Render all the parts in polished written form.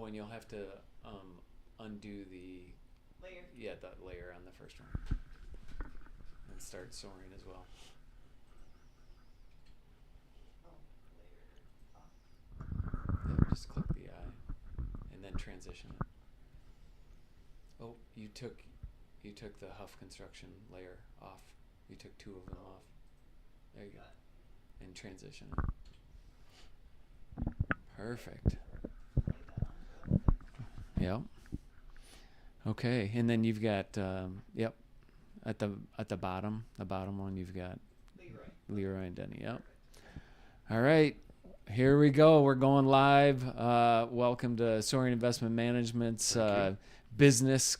and you'll have to undo the Layer. Yeah, that layer on the first one, and start soaring as well. Oh, layer off. Yeah, just click the eye, and then transition it. Oh, you took the Huff construction layer off. You took 2 of them off. There you go. And transition it. Perfect. Yep. Okay, and then you've got yep, at the bottom one you've got Leroy and Denny. Yep. All right, here we go. We're going live. Welcome to Soaring Investment Management's business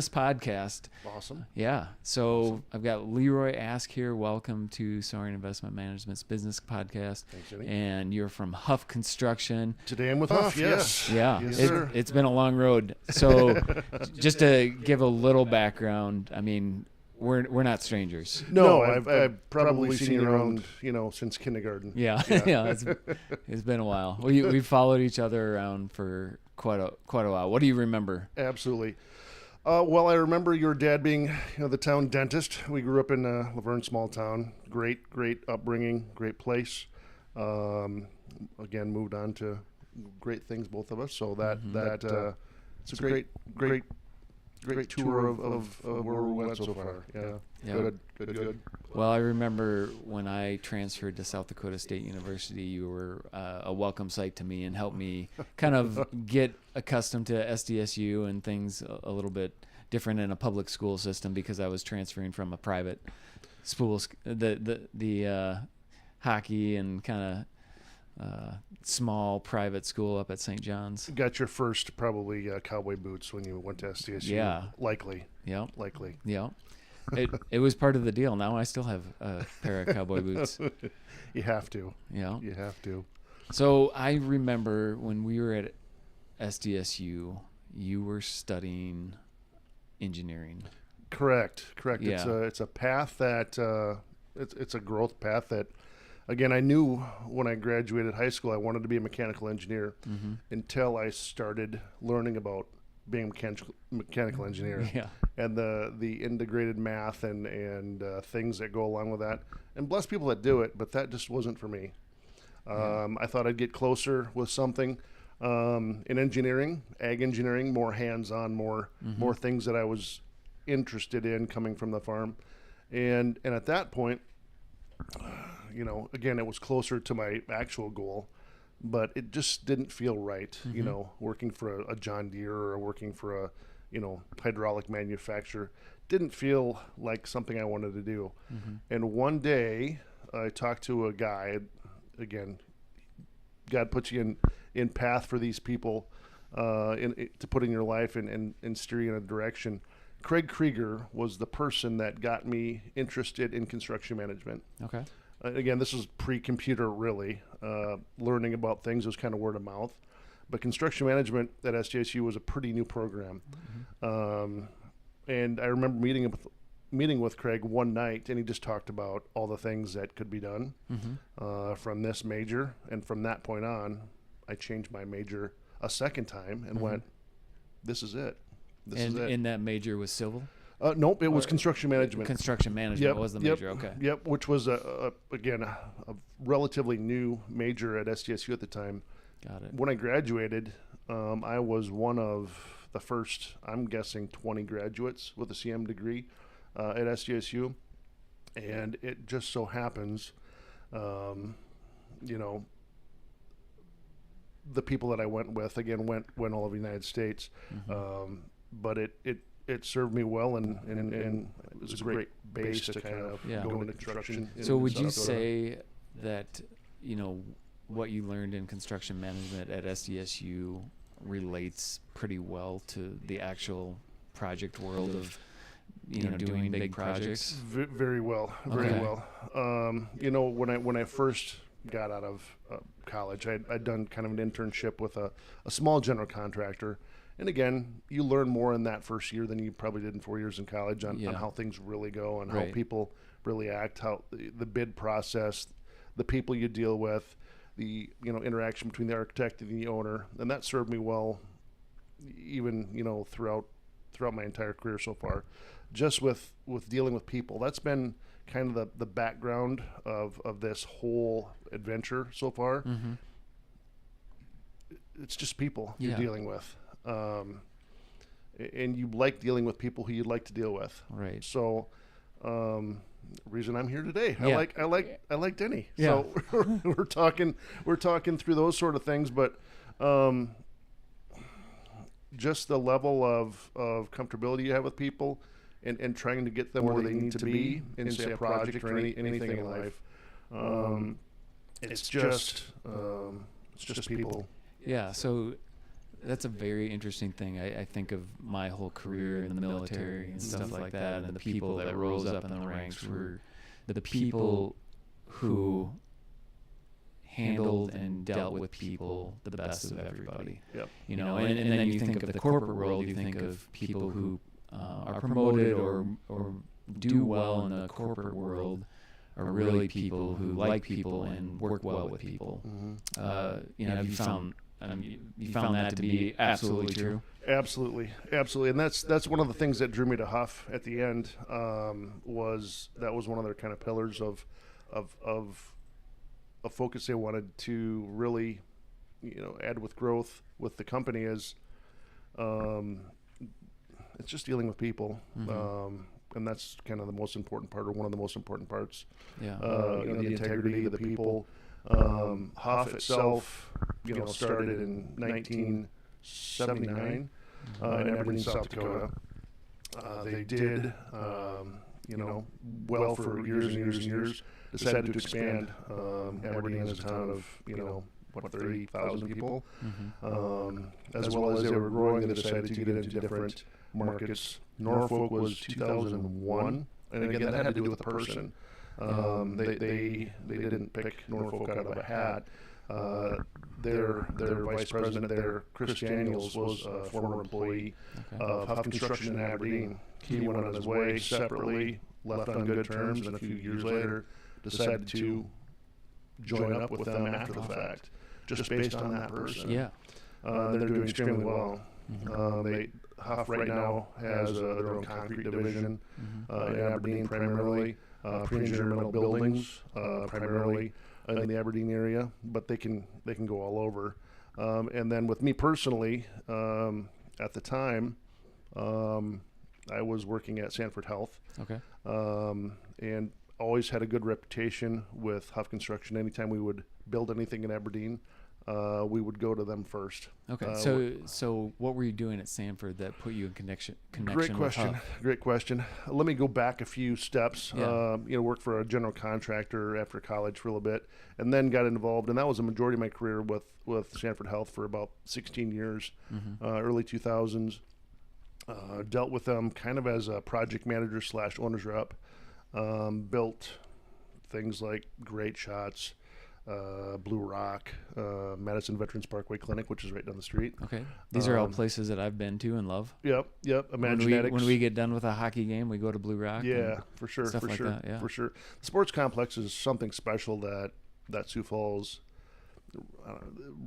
podcast. Awesome. Yeah. So awesome. I've got Leroy Ask here. Welcome to Soaring Investment Management's business podcast. Thanks, Jimmy. And you're from Huff Construction. Today I'm with Huff. Yes. Yeah. Yes, it's been a long road. So just to give a little background, I mean, we're not strangers. No, I've probably seen you around, since kindergarten. Yeah. Yeah. It's been a while. We followed each other around for quite a while. What do you remember? Absolutely. Well, I remember your dad being, the town dentist. We grew up in Laverne, small town. Great upbringing, great place. Again, moved on to great things, both of us. So it's a great tour of where we went so far. Yeah. Good. Well, I remember when I transferred to South Dakota State University, you were a welcome sight to me and helped me kind of get accustomed to SDSU and things a little bit different in a public school system because I was transferring from a private school, the hockey and kind of small private school up at St. John's. Got your first probably cowboy boots when you went to SDSU. Yeah. Likely. Yeah. Likely. Yeah. It was part of the deal. Now I still have a pair of cowboy boots. You have to. Yeah. You have to. So I remember when we were at SDSU, you were studying engineering. Correct. Yeah. It's a path that it's a growth path that, again, I knew when I graduated high school I wanted to be a mechanical engineer until I started learning about being a mechanical engineer. Yeah. And the integrated math and things that go along with that. And bless people that do it, but that just wasn't for me. I thought I'd get closer with something in engineering, ag engineering, more hands-on, more things that I was interested in coming from the farm. And at that point, again, it was closer to my actual goal, but it just didn't feel right, working for a John Deere or working for a, hydraulic manufacturer. Didn't feel like something I wanted to do. And one day I talked to a guy, again, God puts you in path for these people to put in your life and steer you in a direction. Craig Krieger was the person that got me interested in construction management. Okay. Again, this was pre-computer, really. Learning about things was kind of word of mouth. But construction management at SDSU was a pretty new program. And I remember meeting with Craig one night, and he just talked about all the things that could be done from this major. And from that point on, I changed my major a second time and went, this is it. And that major was civil? Nope, it was construction management. Construction management was the major, okay. Yep, which was, again, a relatively new major at SDSU at the time. Got it. When I graduated, I was one of the first, I'm guessing, 20 graduates with a CM degree at SDSU. And it just so happens, the people that I went with, again, went all over the United States. But it served me well, and it was a great base to kind of go into construction. So would you say that, what you learned in construction management at SDSU relates pretty well to the actual project world of, doing big projects? Very well. When I first got out of college, I'd done kind of an internship with a small general contractor. And again, you learn more in that first year than you probably did in 4 years in college on how things really go and how people really act, how the bid process, the people you deal with, interaction between the architect and the owner, and that served me well, even throughout my entire career so far, just with dealing with people. That's been kind of the background of this whole adventure so far. Mm-hmm. It's just people you're Yeah. dealing with, and you like dealing with people who you'd like to deal with. Right. So, reason I'm here today. Yeah. I like Denny. Yeah. So we're talking through those sort of things, but just the level of comfortability you have with people, and trying to get them where they need to be in, say, a project or anything in life. It's just people. Yeah, so that's a very interesting thing. I think of my whole career in the military and stuff like that, and the people that rose up in the ranks were the people who handled and dealt with people the best of everybody. Yep. And then you think of the corporate world, you think of people who are promoted or do well in the corporate world are really people who like people and work well with people. Mm-hmm. You found that to be absolutely true. Absolutely, and that's one of the things that drew me to Huff at the end. Was one of their kind of pillars of a focus they wanted to really, add with growth with the company is, it's just dealing with people. Mm-hmm. And that's kind of the most important part, or one of the most important parts. Yeah. The integrity of the people. Huff itself, started in 1979 in Aberdeen, South Dakota. They did, well for years and years and years. Decided to expand. Aberdeen is a town of 30,000 people. Mm-hmm. As well as they were growing, they decided to get into different markets. Norfolk was 2001, and again that had to do with the person. They didn't pick Norfolk out of a hat. Their vice president there, Chris Daniels, was a former employee of Huff Construction in Aberdeen. He went on his way separately, left on good terms, and a few years later decided to join up with them after the fact, just based on that person. Yeah. They're doing extremely well. Mm-hmm. Huff right now has their own concrete division in Aberdeen primarily, pre-engineered metal buildings primarily in the Aberdeen area, but they can go all over. And then with me personally, at the time, I was working at Sanford Health. Okay. And always had a good reputation with Huff Construction. Anytime we would build anything in Aberdeen, we would go to them first. Okay. So what were you doing at Sanford that put you in connection Great question. with Huff? Great question. Let me go back a few steps. Yeah. Worked for a general contractor after college for a little bit, and then got involved, and that was the majority of my career with Sanford Health for about 16 years, early 2000s. Dealt with them kind of as a project manager / owner's rep. Built things like Great Shots, Blue Rock, Madison Veterans Parkway Clinic, which is right down the street. Okay. These are all places that I've been to and love. Yep. Imaginetics. When we get done with a hockey game, we go to Blue Rock. Yeah, for sure. Stuff For like sure. that, yeah. For sure. The sports complex is something special that Sioux Falls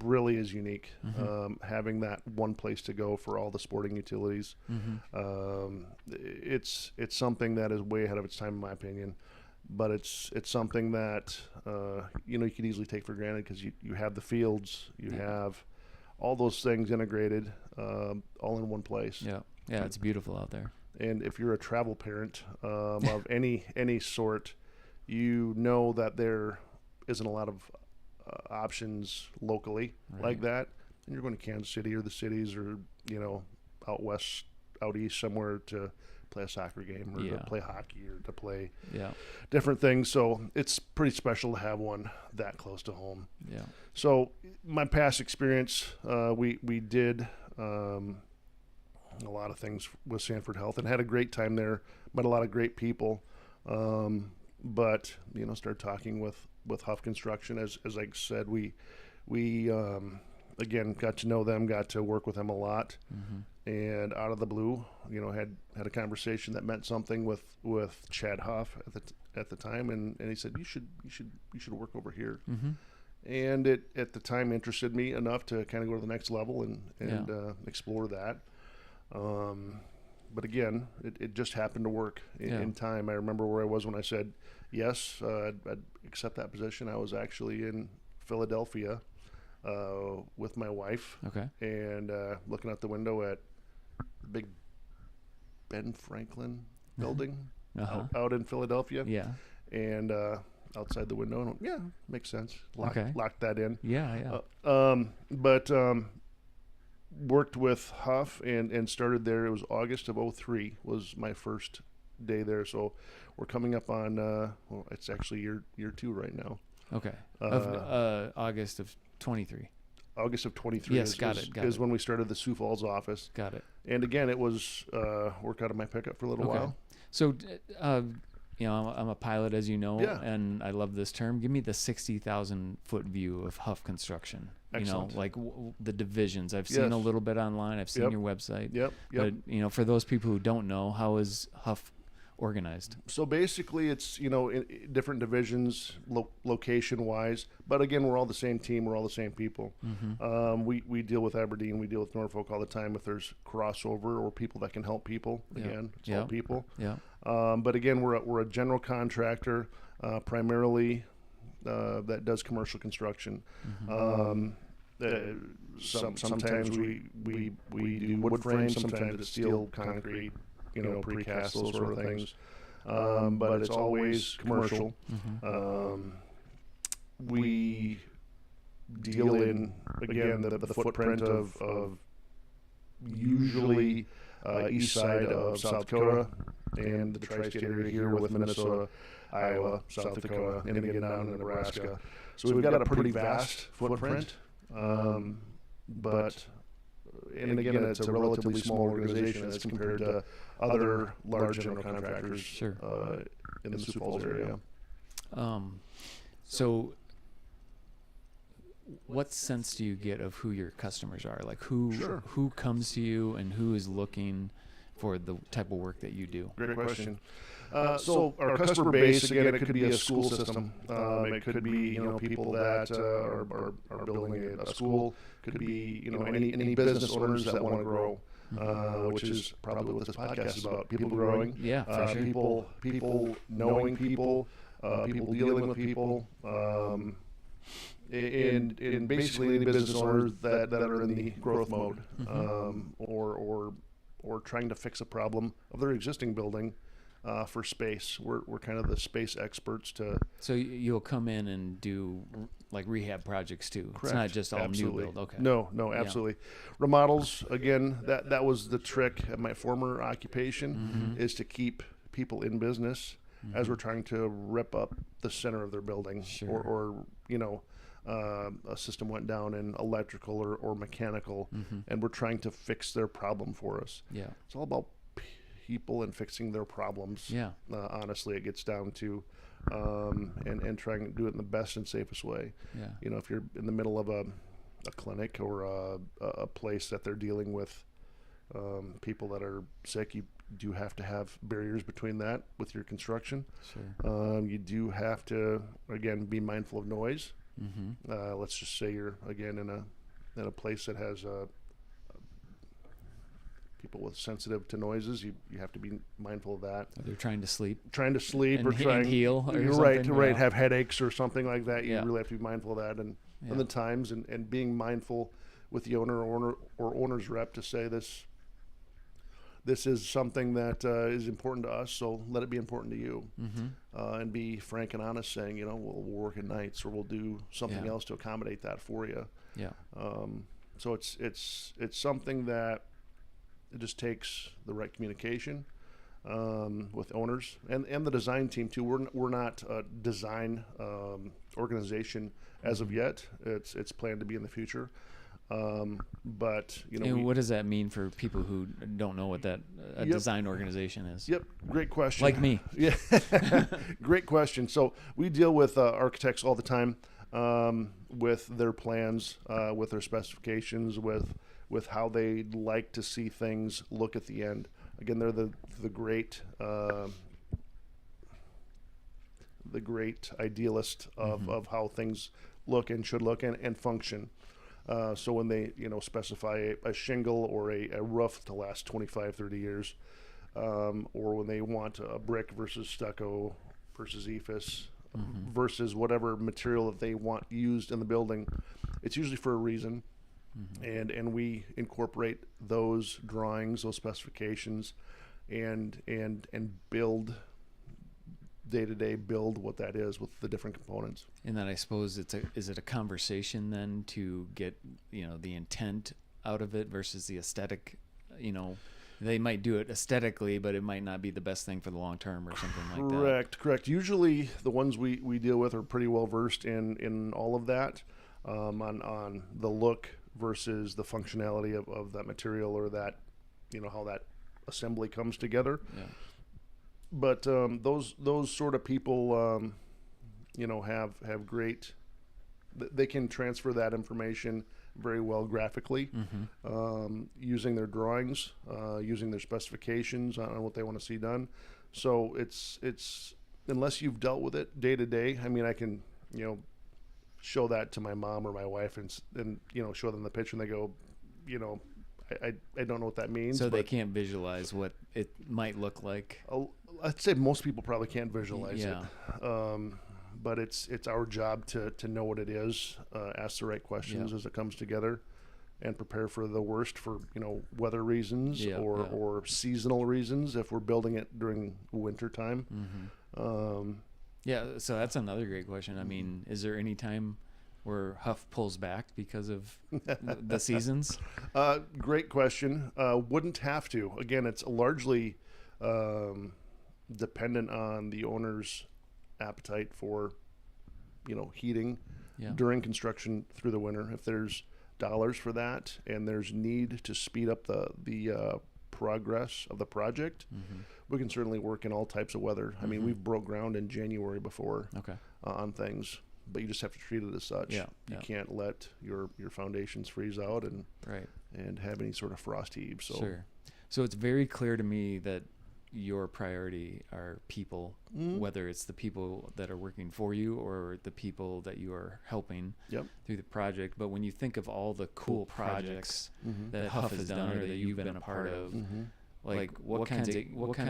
really is unique. Having that one place to go for all the sporting utilities. It's something that is way ahead of its time, in my opinion. But it's something that you could easily take for granted, because you have the fields, you have all those things integrated, all in one place. Yeah, it's beautiful out there. And if you're a travel parent of any sort, that there isn't a lot of options locally like that, and you're going to Kansas City or the cities, or out west, out east somewhere to play a soccer game, or to play hockey, or to play different things. So it's pretty special to have one that close to home. Yeah. So my past experience, we did a lot of things with Sanford Health and had a great time there. Met a lot of great people, but started talking with Huff Construction. As I said, we again got to know them, got to work with them a lot. And out of the blue, had a conversation that meant something with Chad Huff at the time, and he said, you should work over here. and it at the time interested me enough to kind of go to the next level and explore that. But again, it just happened to work in time. I remember where I was when I said yes, I'd accept that position. I was actually in Philadelphia with my wife, and looking out the window at the big Ben Franklin building out in Philadelphia. Yeah. And outside the window, and went, yeah, makes sense. Locked that in. Yeah. But worked with Huff and started there. It was August of '03 was my first day there. So we're coming up on, well, it's actually year 2 right now. Okay. Of August of 23. August of 23 yes, is when we started the Sioux Falls office. Got it. And again, it was work out of my pickup for a little while. So, you know, I'm a pilot, as you know, and I love this term. Give me the 60,000 foot view of Huff Construction. Excellent. You know, like the divisions. I've seen a little bit online. I've seen your website. Yep. But, you know, for those people who don't know, how is Huff organized? So basically it's, you know, in different divisions location wise, but again, we're all the same team. We're all the same people. We deal with Aberdeen. We deal with Norfolk all the time. If there's crossover or people that can help people, again, it's all people. Yeah. But again, we're a general contractor, primarily, that does commercial construction. Sometimes we do wood frames, sometimes it's steel, concrete, you know, precast, those sort of things. But it's always commercial. We deal in, again, the footprint of usually east side of South Dakota and the tri-state area here with Minnesota, Iowa, South Dakota, and again down in Nebraska. So we've got a pretty vast footprint, but and again, it's a relatively small organization as compared to other large general contractors in the Sioux Falls area. So what sense do you get of who your customers are? Like who comes to you and who is looking for the type of work that you do? Great question. So our customer base, again, it could be a school system. It could be, you know, people that are building a school. Could be, you know, any business owners that want to grow, which is probably what this podcast is about. People growing. Yeah, for sure. People knowing people, people dealing with people, and basically any business owners that are in the growth mode, or trying to fix a problem of their existing building. For space, we're kind of the space experts. So you'll come in and do like rehab projects too. Correct. It's not just all Absolutely. new build. Okay. No, absolutely. Remodels, again, that was the trick at my former occupation, is to keep people in business as we're trying to rip up the center of their building, or you know, a system went down in electrical or mechanical, and we're trying to fix their problem for us. Yeah, it's all about people and fixing their problems. Honestly, it gets down to and trying to do it in the best and safest way. You know, if you're in the middle of a clinic or a place that they're dealing with people that are sick, you do have to have barriers between that with your construction. You do have to, again, be mindful of noise. Let's just say you're, again, in a place that has people with sensitive to noises. You have to be mindful of that. They're trying to sleep and or trying to heal. You're right. Have headaches or something like that. You really have to be mindful of that, and the times, and being mindful with the owner or owner's rep to say this is something that is important to us, so let it be important to you. And be frank and honest, saying, you know, we'll work at nights or we'll do something else to accommodate that for you. So it's something that it just takes the right communication with owners and the design team too. We're not a design organization as of yet. It's planned to be in the future. But you know, and what does that mean for people who don't know what that design organization is? Great question. Like me. Great question. So we deal with architects all the time, with their plans, with their specifications, with how they like to see things look at the end. Again, they're the great idealist of how things look and should look and function. So when they, specify a shingle or a roof to last 25, 30 years, or when they want a brick versus stucco versus EIFS versus whatever material that they want used in the building, it's usually for a reason. And we incorporate those drawings, those specifications, and build day-to-day build what that is with the different components. And then I suppose is it a conversation then to get the intent out of it versus the aesthetic? They might do it aesthetically, but it might not be the best thing for the long term or something like that. Correct. Usually the ones we deal with are pretty well versed in all of that, on the look versus the functionality of that material, or that how that assembly comes together. Yeah. But those sort of people, have great. They can transfer that information very well graphically, using their drawings, using their specifications on what they want to see done. So it's unless you've dealt with it day to day. I mean, I can show that to my mom or my wife and show them the picture, and they go, I don't know what that means. So they can't visualize what it might look like. I'd say most people probably can't visualize Yeah. it. But it's our job to know what it is, ask the right questions as it comes together, and prepare for the worst for weather reasons or seasonal reasons if we're building it during winter time. So that's another great question. I mean, is there any time where Huff pulls back because of the seasons? Great question. Wouldn't have to. Again, it's largely dependent on the owner's appetite for heating during construction through the winter. If there's dollars for that and there's need to speed up the progress of the project, we can certainly work in all types of weather. I mean, we've broke ground in January before on things, but you just have to treat it as such. You can't let your foundations freeze out and have any sort of frost heave. So it's very clear to me that your priority are people, whether it's the people that are working for you or the people that you are helping through the project. But when you think of all the cool projects that Huff has done or that you've been a part of, like what kind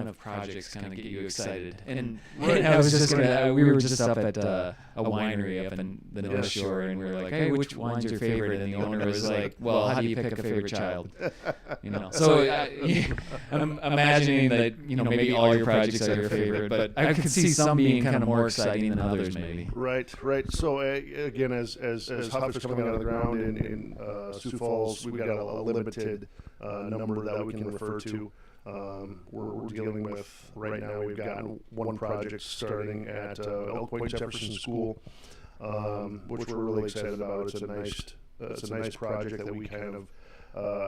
of projects kind of get you excited? And I was just we were just up at a winery up in the North Shore, and we were like, hey, which wine's your favorite? And the owner was like, well, how do you pick a favorite child? So I'm imagining that maybe all your projects are your favorite, but I could see some being kind of more exciting than others, maybe. Right. So again, as Huff is coming out of the ground in Sioux Falls, we've got a limited number that we can refer to. We're dealing with right now. We've got one project starting at Elk Point Jefferson School, which we're really excited about. It's a nice project that we kind of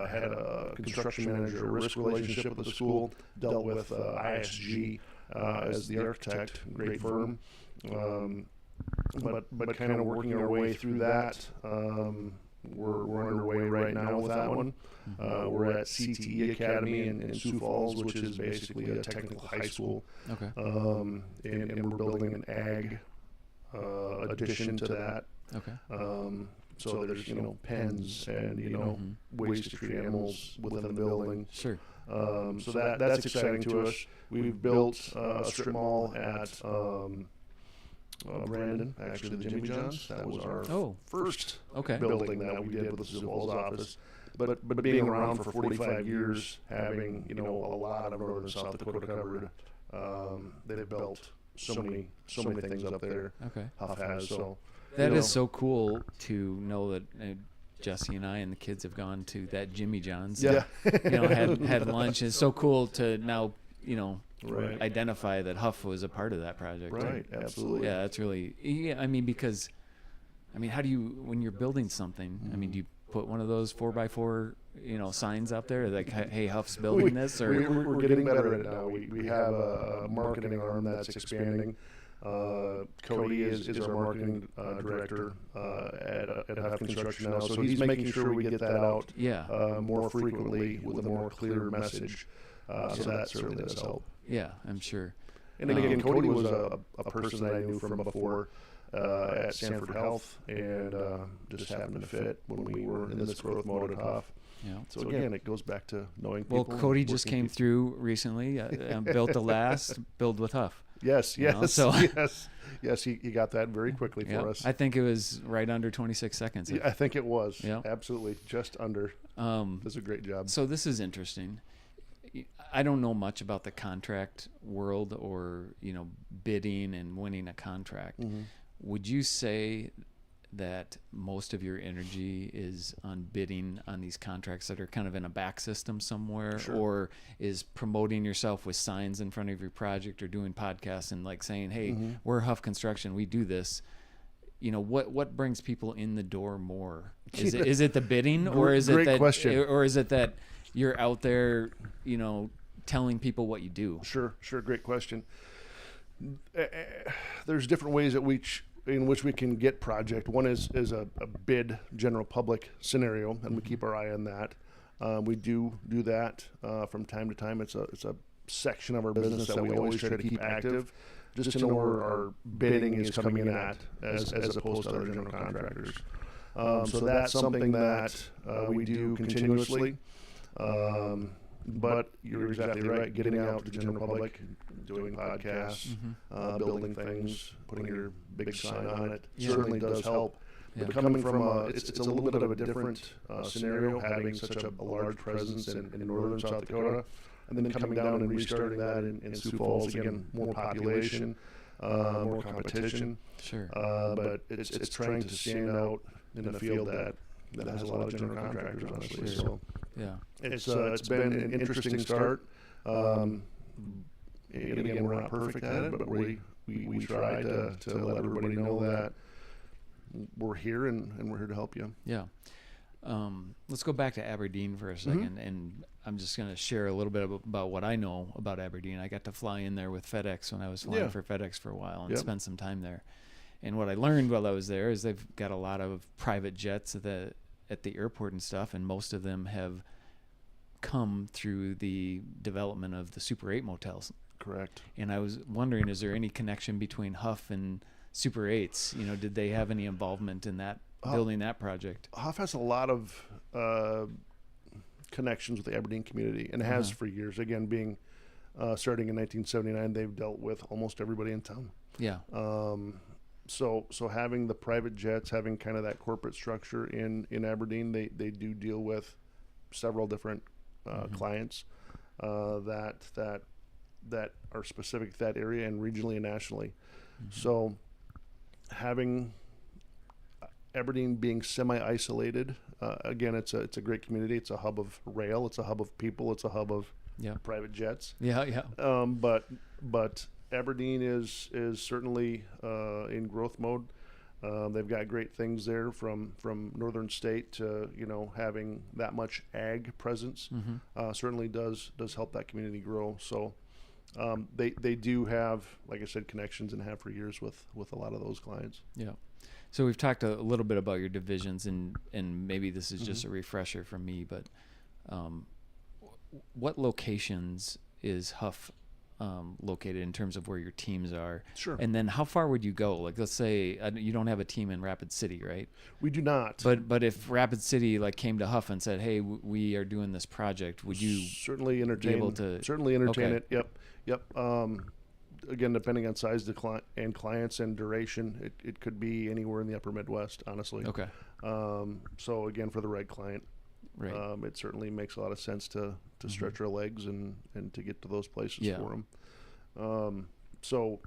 had a construction manager, a risk relationship with the school, dealt with ISG as the architect, great firm, but kind of working our way through that. We're underway right now with that one. We're at CTE Academy in Sioux Falls, which is basically a technical high school. And we're building an ag addition to that. So there's pens and ways to treat animals within the building. Sure. So that's exciting to us. We've built a strip mall at Brandon, actually the Jimmy John's. That was our first building that we did with the Sioux Falls office. But being around for 45 years, having a lot of northern South Dakota covered, they've built so many things up there. Huff has. So that is so cool to know that Jesse and I and the kids have gone to that Jimmy John's. Had lunch. It's so cool to now identify that Huff was a part of that project. Right. Absolutely. Yeah, that's really. Yeah, I mean, because, how do you, when you're building something? Do you put one of those 4x4 signs out there like, hey, Huff's building this? Or we're getting better at it now. We have a marketing arm that's expanding. Cody is our marketing director at Huff Construction now, so he's making sure we get that out more frequently with a more clear message. So that certainly does help. Yeah, I'm sure. And again, Cody was a person that I knew from before. at Sanford Health, and just happened to fit when we were in this growth mode at Huff. Yeah. So again, it goes back to knowing people. Well, Cody just working came people. through recently, built the last build with Huff. Yes, You know, yes, so- yes. He got that very quickly Yeah. for us. I think it was right under 26 seconds. Yeah, I think it was. Yeah. Absolutely, just under. Does a great job. So this is interesting. I don't know much about the contract world or, bidding and winning a contract. Mhm. Would you say that most of your energy is on bidding on these contracts that are kind of in a back system somewhere, Sure. or is promoting yourself with signs in front of your project or doing podcasts and like saying, hey, Mhm. we're Huff Construction, we do this? What brings people in the door more? Is it the bidding, or is it Great that, question. or is it that you're out there, telling people what you do? Sure. Great question. There's different ways in which we can get project. One is a bid general public scenario, and we keep our eye on that. We do that from time to time. It's a section of our business that we always try to keep active, just to know where our bidding is coming in at, as opposed to other general contractors. So that's something that we do continuously. But you're exactly right. Getting out to the general public, doing podcasts, building things, putting your big sign on it certainly does help. Yeah. But coming from it's a little bit of a different scenario, having such a large presence in northern South Dakota, and then coming down and restarting that in Sioux Falls, again, more population, more competition. Sure. But it's trying to stand out in a field that has a lot of general contractors, honestly. Sure. So Yeah. it's been an interesting start. And again, we're not perfect at it, but we try to let everybody know that we're here and we're here to help you. Yeah. Let's go back to Aberdeen for a second, and I'm just going to share a little bit about what I know about Aberdeen. I got to fly in there with FedEx when I was flying for FedEx for a while and spend some time there. And what I learned while I was there is they've got a lot of private jets at the airport and stuff, and most of them have come through the development of the Super 8 motels. Correct. And I was wondering, is there any connection between Huff and Super 8s? Did they have any involvement in that, building that project? Huff has a lot of connections with the Aberdeen community, and has for years. Again, being starting in 1979, they've dealt with almost everybody in town. Yeah. So having the private jets, having kind of that corporate structure in Aberdeen, they do deal with several different clients that are specific to that area, and regionally and nationally. So having Aberdeen being semi-isolated, again, it's a great community. It's a hub of rail. It's a hub of people. It's a hub of private jets. Yeah. But Aberdeen is certainly in growth mode. They've got great things there, from northern state to having that much ag presence. Certainly does help that community grow. So they do have, like I said, connections, and have for years with a lot of those clients. Yeah. So we've talked a little bit about your divisions, and maybe this is just a refresher from me, but what locations is Huff located in terms of where your teams are? Sure. And then how far would you go? Like, let's say you don't have a team in Rapid City, right? We do not. But if Rapid City came to Huff and said, "Hey, we are doing this project," would you certainly entertain? able to? Certainly entertain Okay. it. Yep. Again, depending on size and clients and duration, it could be anywhere in the upper Midwest, honestly. Okay. So again, for the right client, Right. it certainly makes a lot of sense to stretch our legs and to get to those places for them. So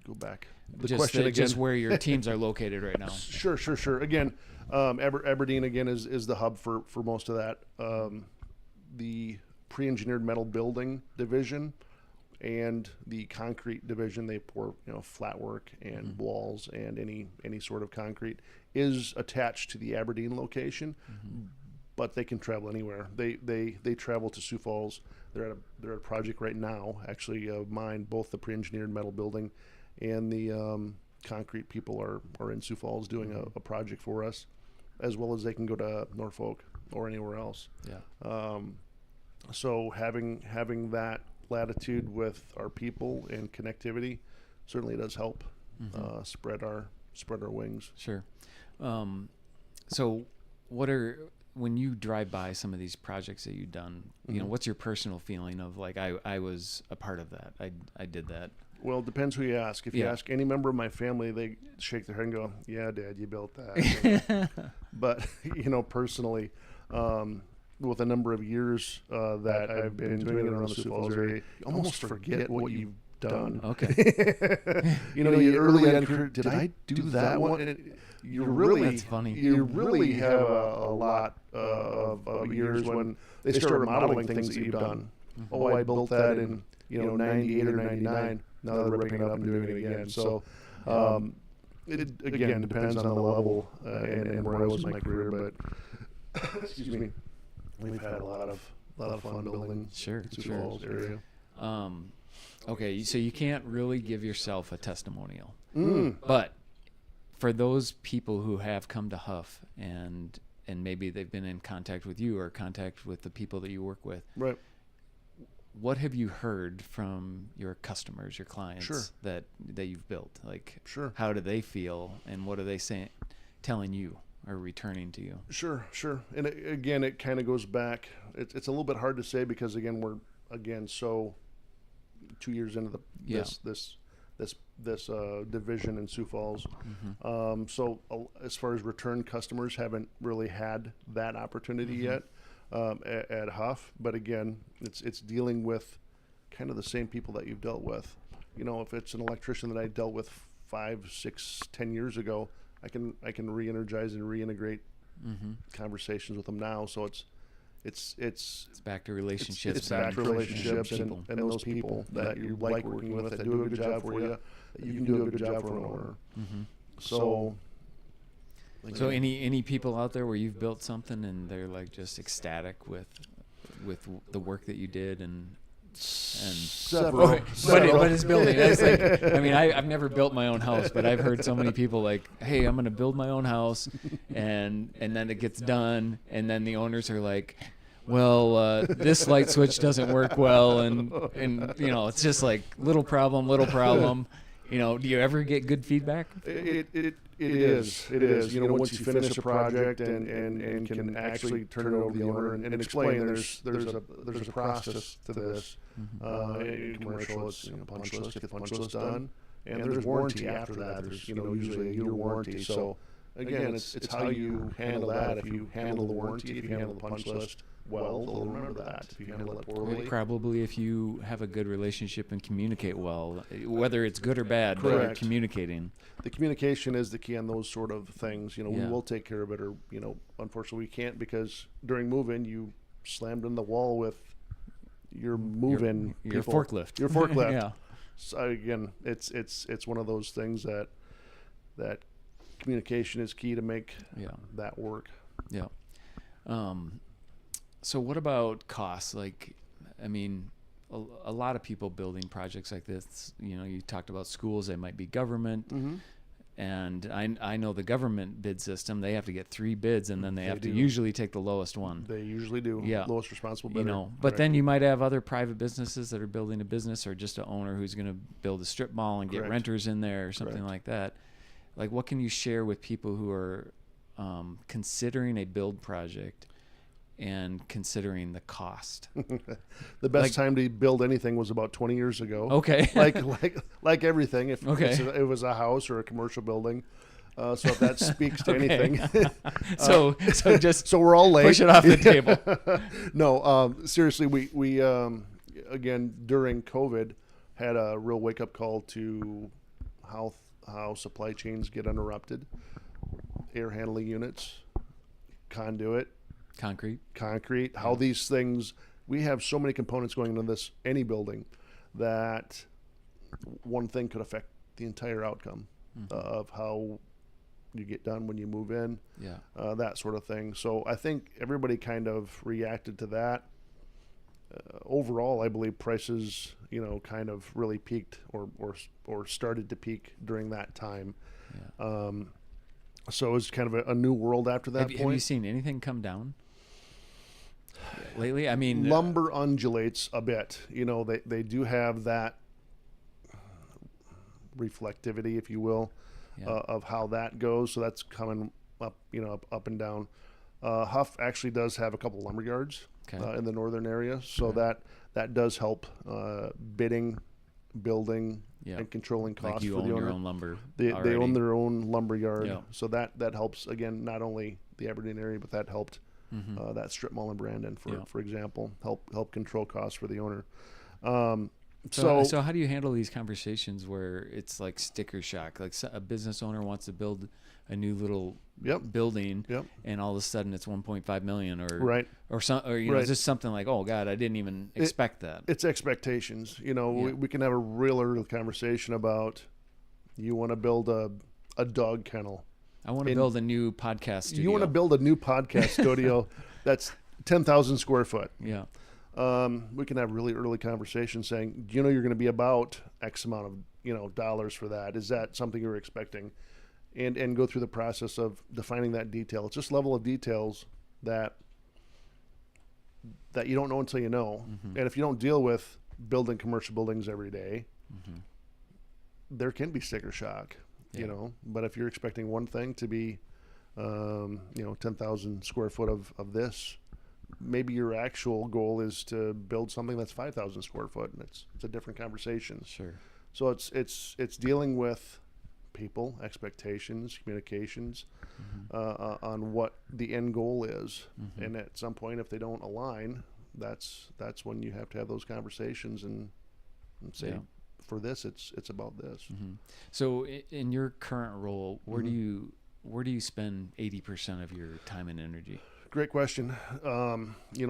go back. The question again. Just where your teams are located right now. Sure. Again, Aberdeen again is the hub for most of that. The pre-engineered metal building division and the concrete division, they pour flat work and walls and any sort of concrete, is attached to the Aberdeen location. But they can travel anywhere. They travel to Sioux Falls. They're at a project right now, actually, of mine. Both the pre-engineered metal building and the concrete people are in Sioux Falls doing a project for us, as well as they can go to Norfolk or anywhere else. Yeah. So having that latitude with our people and connectivity certainly does help spread our wings. Sure. So when you drive by some of these projects that you've done, you know, what's your personal feeling of like, I was a part of that. I did that. Well, it depends who you ask. If you ask any member of my family, they shake their head and go, "Yeah, Dad, you built that." But, you know, personally, with a number of years that I've been doing it around the Sioux Falls area, you almost forget what you've done. Okay. You know, you early on, did I do that one? You really, That's funny. You really have a lot of years when they start modeling things that you've done. Oh, I built that in, you know, 98 or 99. Now they're ripping it up and doing it again. So, it again depends on the level and where I was in my career. But excuse me, we've had a lot of fun building. Sure. Sioux Falls area. Okay, so you can't really give yourself a testimonial, but for those people who have come to Huff and maybe they've been in contact with you or contact with the people that you work with, Right. what have you heard from your customers, your clients Sure. that you've built? Like, Sure. how do they feel, and what are they saying, telling you or returning to you? Sure. And again, it kind of goes back. It's a little bit hard to say because again, we're so 2 years into this division in Sioux Falls. So as far as return customers, haven't really had that opportunity yet at Huff. But again, it's dealing with kind of the same people that you've dealt with. You know, if it's an electrician that I dealt with 5, 6, 10 years ago, I can re-energize and reintegrate conversations with them now. So it's back to relationships. It's back to relationships and those people that you like working with that do a good job for you, that you can do a good job for an owner. So any people out there where you've built something and they're like just ecstatic with the work that you did and several. But it's building. It's like, I mean, I've never built my own house, but I've heard so many people like, "Hey, I'm going to build my own house," and then it gets done, and then the owners are like, "Well, this light switch doesn't work well," and you know, it's just like little problem. You know, do you ever get good feedback? It is. You know, once you finish a project and can actually turn it over to the owner and explain there's a process to this. In commercial, it's punch list, get the punch list done, and there's warranty after that. There's usually a year warranty. So again, it's how you handle that. If you handle the warranty, if you handle the punch list well, they'll remember that. If you handle it poorly, probably if you have a good relationship and communicate well, whether it's good or bad, but Correct. you're communicating. The communication is the key on those sort of things. You know, Yeah. we will take care of it, or unfortunately we can't because during move-in you slammed in the wall with your move-in your people. forklift. Your forklift. Yeah. So again, it's one of those things that communication is key to make that work. Yeah. So what about costs? Like, I mean, a lot of people building projects like this, you talked about schools, they might be government. And I know the government bid system, they have to get 3 bids and then they have to usually take the lowest one. They usually do. Yeah. Lowest responsible bidder. But then you might have other private businesses that are building a business or just an owner who's going to build a strip mall and get renters in there or something like that. Like, what can you share with people who are considering a build project and considering the cost? The best time to build anything was about 20 years ago. Okay. like everything. If it was a house or a commercial building. So if that speaks to anything. so we're all late. Push it off the table. No, seriously, we again during COVID had a real wake up call to how supply chains get interrupted. Air handling units, conduit, concrete, how these things, we have so many components going into any building that one thing could affect the entire outcome of how you get done when you move in, that sort of thing. So I think everybody kind of reacted to that. Overall, I believe prices, kind of really peaked or started to peak during that time. So it was kind of a new world after that point. Have you seen anything come down lately? I mean, lumber undulates a bit. They do have that reflectivity, if you will, Yeah. of how that goes. So that's coming up, up and down. Huff actually does have a couple lumber yards Okay. in the northern area, so Okay. that does help bidding, building, Yeah. and controlling costs Like you for own the owner. your own lumber. They already. own their own lumber yard, Yeah. so that helps again, not only the Aberdeen area, but that helped that strip mall in Brandon, Yeah. for example, help control costs for the owner. So how do you handle these conversations where it's like sticker shock? Like a business owner wants to build a new little Yep. building, Yep. and all of a sudden it's 1.5 million, or Right. Right. just something like, oh God, I didn't even expect that. It's expectations. Yeah. We can have a real conversation about, you want to build a dog kennel. I want to build a new podcast studio. You want to build a new podcast studio that's 10,000 square foot. Yeah. We can have really early conversations saying, you're going to be about X amount of, dollars for that. Is that something you're expecting? And go through the process of defining that detail. It's just level of details that you don't know until you know. Mm-hmm. And if you don't deal with building commercial buildings every day, Mm-hmm. there can be sticker shock, Yeah. But if you're expecting one thing to be, 10,000 square foot of this, maybe your actual goal is to build something that's 5,000 square foot, and it's a different conversation. Sure. So it's dealing with people, expectations, communications, on what the end goal is, Mm-hmm. and at some point, if they don't align, that's when you have to have those conversations and say, Yeah. for this, it's about this. Mm-hmm. So in your current role, where Mm-hmm. do you spend 80% of your time and energy? Great question.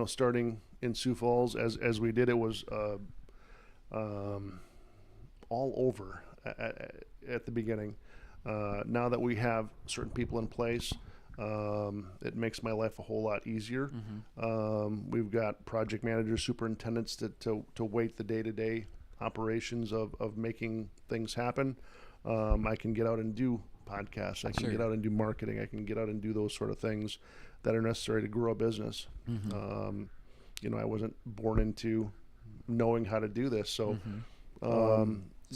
Starting in Sioux Falls as we did, it was all over at the beginning. Now that we have certain people in place, it makes my life a whole lot easier. We've got project managers, superintendents to weight the day-to-day operations of making things happen. I can get out and do podcasts. I can Sure. get out and do marketing. I can get out and do those sort of things that are necessary to grow a business. I wasn't born into knowing how to do this, so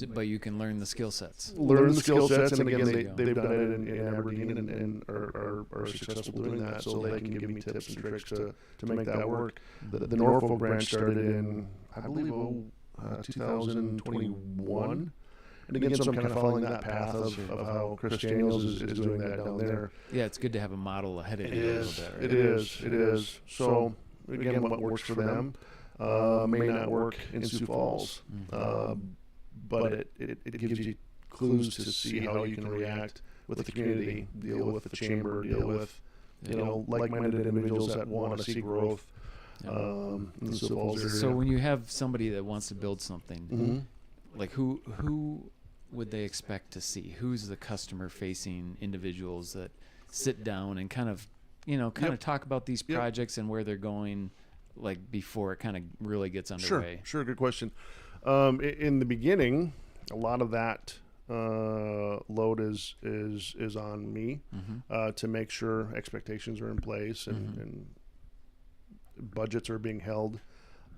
But you can learn the skill sets. learn the skill sets, and again, There you go. they've done it in Aberdeen and are successful doing that, so they can give me tips and tricks to make that work. The Norfolk branch started in, I believe, 2021. And again, so I'm kind of following that path of how Chris Daniels is doing that down there. Yeah, it's good to have a model ahead of It you a is. little bit, right? It is. So again, what works for them may not work in Sioux Falls, but it gives you clues to see how you can react with the community, deal with the chamber, deal with like-minded individuals that want to see growth. In the Sioux Falls area. So when you have somebody that wants to build something, Mhm. like who would they expect to see? Who's the customer-facing individuals that sit down and kind of talk about these Yep. projects and where they're going, like before it kind of really gets underway? Sure, good question. In the beginning, a lot of that load is on me to make sure expectations are in place and budgets are being held.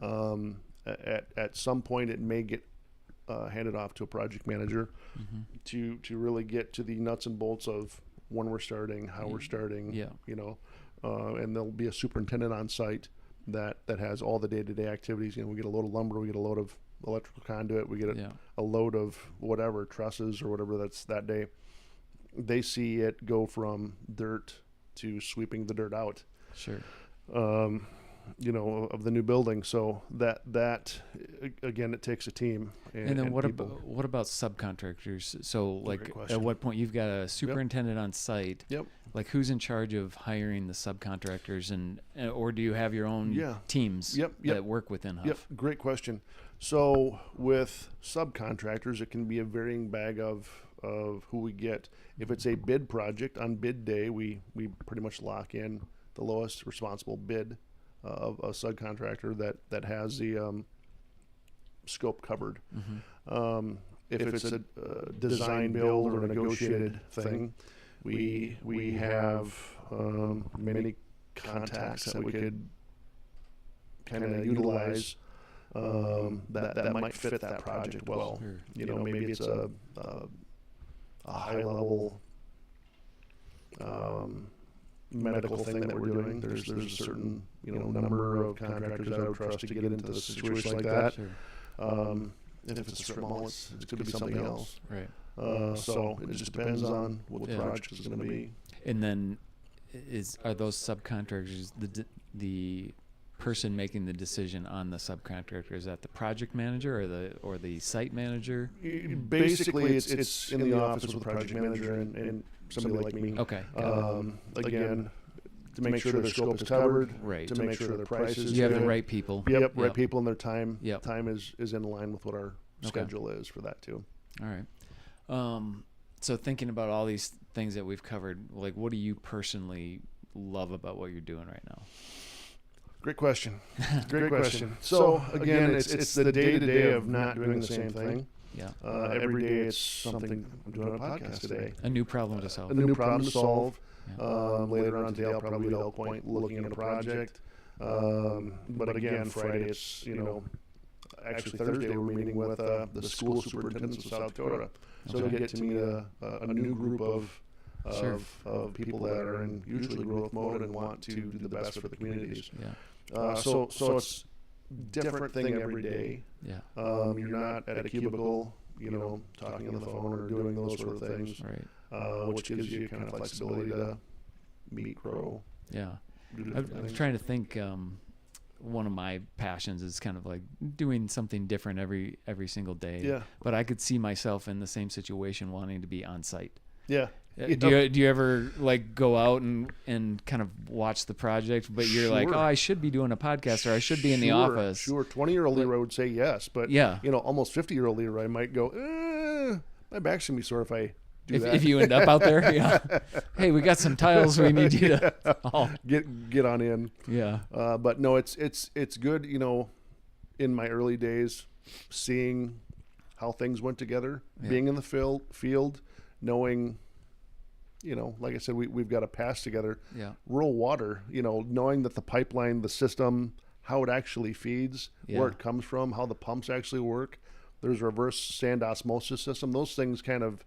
At some point, it may get handed off to a project manager to really get to the nuts and bolts of when we're starting, how we're starting. Yeah. And there'll be a superintendent on site that has all the day-to-day activities. We get a load of lumber, we get a load of electrical conduit, we get a load of whatever, trusses or whatever that's that day. They see it go from dirt to sweeping the dirt out. Sure. Of the new building. So that again, it takes a team. And then what people. about subcontractors? So like Great at question. what point you've got a superintendent on site? Yep. Like who's in charge of hiring the subcontractors, and or do you have your own teams Yep. that work within Huff? Yep, great question. So with subcontractors, it can be a varying bag of who we get. If it's a bid project, on bid day, we pretty much lock in the lowest responsible bid of a subcontractor that has the scope covered. If it's a design build or a negotiated thing, we have many contacts that we could kind of utilize that might fit that project well. Sure. You know, maybe it's a high level medical thing that we're doing. There's a certain number of contractors I would trust to get into a situation like that. Sure. And if it's a strip mall, it's going to be something else. Right. So it just depends on what the project is going to be. And then, are those subcontractors the person making the decision on the subcontractor? Is that the project manager or the site manager? Basically, it's in the office with the project manager and somebody like me. Okay. Again, to make sure their scope is covered. Right. To make sure their price is You have good. the right people. Yep, right people and their time. Yep. Time is in line with what our schedule is for that too. All right. So thinking about all these things that we've covered, like, what do you personally love about what you're doing right now? Great question. Great question. So again, it's the day-to-day of not doing the same thing. Yeah. Every day it's something. I'm doing a podcast today. A new problem to solve. A new problem to solve. Yeah. Later on today, I'll probably be at Elk Point looking at a project. But again, Friday it's actually Thursday we're meeting with the school superintendents of South Dakota. So Okay. to get to meet a new group of people that are in usually growth mode and want to do the best for the communities. Yeah. So it's different thing every day. Yeah. You're not at a cubicle, talking on the phone or doing those sort of things, Right. which gives you kind of flexibility to meet, grow. Yeah. Do I different was things. trying to think. One of my passions is kind of like doing something different every single day. Yeah. But I could see myself in the same situation, wanting to be on site. Yeah. Do you ever like go out and kind of watch the project, but you're like, Sure. oh, I should be doing a podcast, or I should be in the office. Sure. 20-year-old Leroy would say yes, but Yeah. Almost 50-year-old Leroy might go, my back's gonna be sore if I do that. If you end up out there, yeah. Hey, we got some tiles we need you to haul. get on in. Yeah. But no, it's good. In my early days, seeing how things went together, Yeah. being in the field, knowing, like I said, we've got a pass together. Yeah. Rural water, knowing that the pipeline, the system, how it actually feeds, Yeah. where it comes from, how the pumps actually work. There's a reverse sand osmosis system. Those things kind of,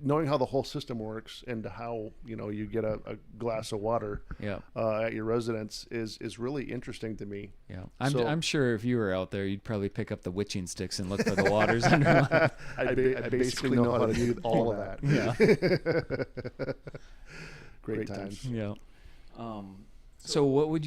knowing how the whole system works and how you get a glass of water Yeah. at your residence is really interesting to me. Yeah. So- I'm sure if you were out there, you'd probably pick up the witching sticks and look for the waters underlying. I basically know how to do all of that. Yeah. Great times. Yeah. So what would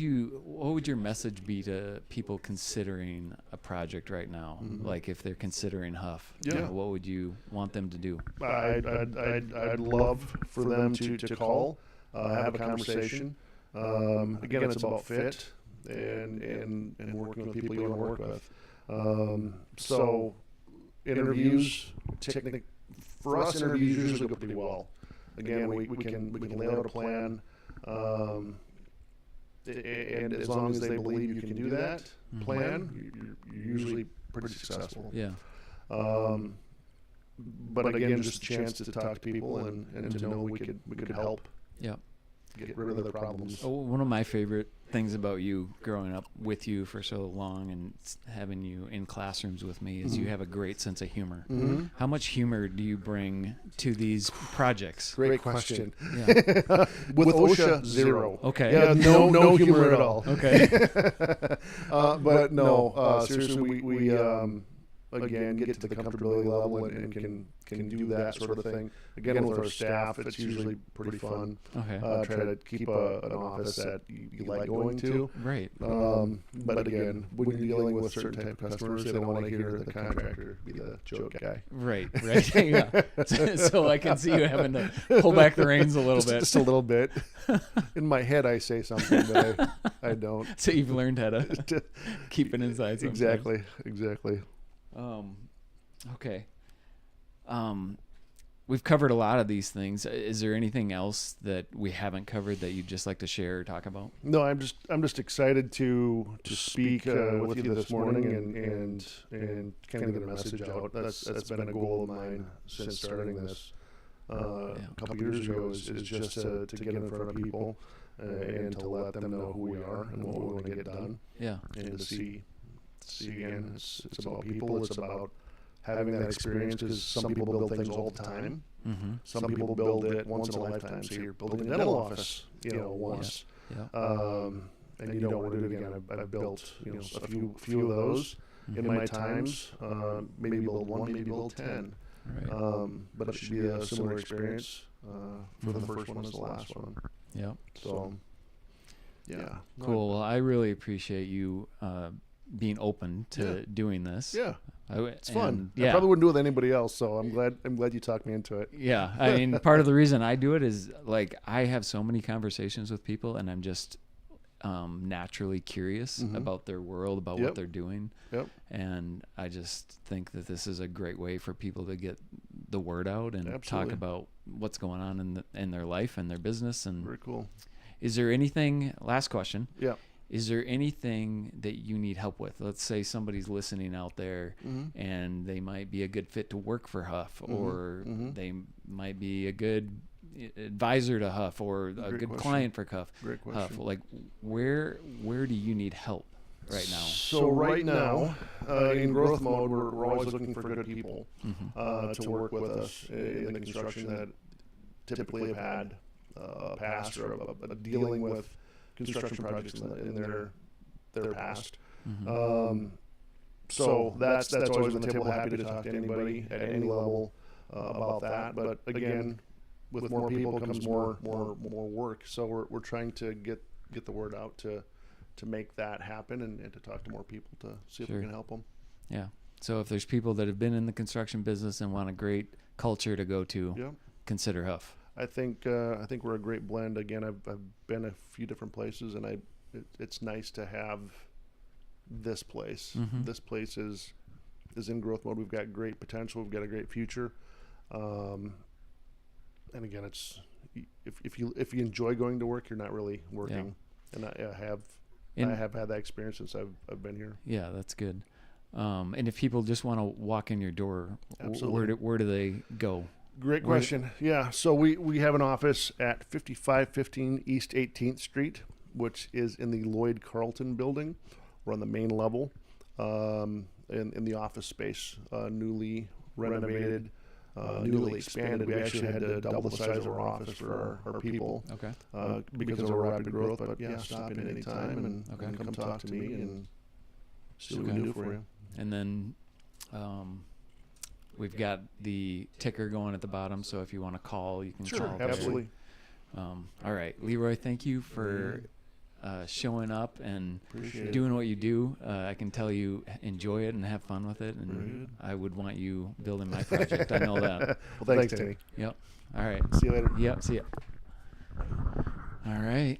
your message be to people considering a project right now? Mhm. Like if they're considering Huff, Yeah. what would you want them to do? I'd love for them to call, have a conversation. Again, it's about fit and working with people you want to work with. So interviews, for us, interviews usually go pretty well. Again, we can lay out a plan. And as long as they believe you can do that plan, you're usually pretty successful. Yeah. But again, just a chance to talk to people and to know we could help Yeah. get rid of their problems. Oh, one of my favorite things about you growing up with you for so long and having you in classrooms with me is you have a great sense of humor. Mhm. How much humor do you bring to these projects? Great question. Yeah. With OSHA, zero. Okay. Yeah, no humor at all. Okay. But no, seriously, we again get to the comfortability level and can do that sort of thing. Again, with our staff, it's usually pretty fun. Okay. Try to keep an office that you like going to. Right. But again, when you're dealing with certain type of customers, they don't want to hear the contractor be the joke guy. Right. Yeah. So I can see you having to pull back the reins a little bit. Just a little bit. In my head, I say something, but I don't. So you've learned how to keep it inside sometimes. Exactly. Okay. We've covered a lot of these things. Is there anything else that we haven't covered that you'd just like to share or talk about? No, I'm just excited to speak with you this morning and kind of get a message out. That's been a goal of mine since starting this a couple years ago. Is just to get in front of people. and to let them know who we are and what we want to get done, Yeah. and to see again, it's about people. It's about having that experience, because some people build things all the time. Mm-hmm. Some people build it once in a lifetime. So you're building a dental office, once. Yeah. And you don't want to do it again. I've built, a few of those in my times. Maybe build one, maybe build 10. Right. But it should be a similar experience for the first one as the last one. Yeah. So, yeah. Cool. Well, I really appreciate you being open to doing this. Yeah. It's fun. And, I probably wouldn't do it with anybody else, so I'm glad you talked me into it. Yeah. I mean, part of the reason I do it is like I have so many conversations with people, and I'm just naturally curious about their world, about what they're doing. Yep. And I just think that this is a great way for people to get the word out and talk about what's going on in their life and their business. And very cool. Is there anything, last question. Yeah. Is there anything that you need help with? Let's say somebody's listening out there and they might be a good fit to work for Huff, or they might be a good advisor to Huff, or a good client for Huff. Great question. Huff. Like, where do you need help right now? So right now, in growth mode, we're always looking for good people to work with us in the construction that typically have had a past or a dealing with construction projects in their past. So that's always on the table. Happy to talk to anybody at any level about that. But again, with more people comes more work. So we're trying to get the word out to make that happen and to talk to more people to see if we can help them. Yeah. So if there's people that have been in the construction business and want a great culture to go to, consider Huff. I think we're a great blend. Again, I've been a few different places, and it's nice to have this place. This place is in growth mode. We've got great potential. We've got a great future. And again, it's if you enjoy going to work, you're not really working. And I have had that experience since I've been here. Yeah, that's good. And if people just want to walk in your door, Absolutely. where do they go? Great question. Yeah, so we have an office at 5515 East 18th Street, which is in the Lloyd Carlton building. We're on the main level, in the office space, newly renovated, newly expanded. We actually had to double the size of our office for our people, because of our rapid growth. But yeah, stop in any time and come talk to me and see what we can do for you. And then we've got the ticker going at the bottom, so if you want to call, you can call. Absolutely. All right, Leroy, thank you for showing up and doing what you do. I can tell you enjoy it and have fun with it, and I would want you building my project. I know that. Well, thanks, Danny. Yep. All right. See you later. Yep. See ya. All right.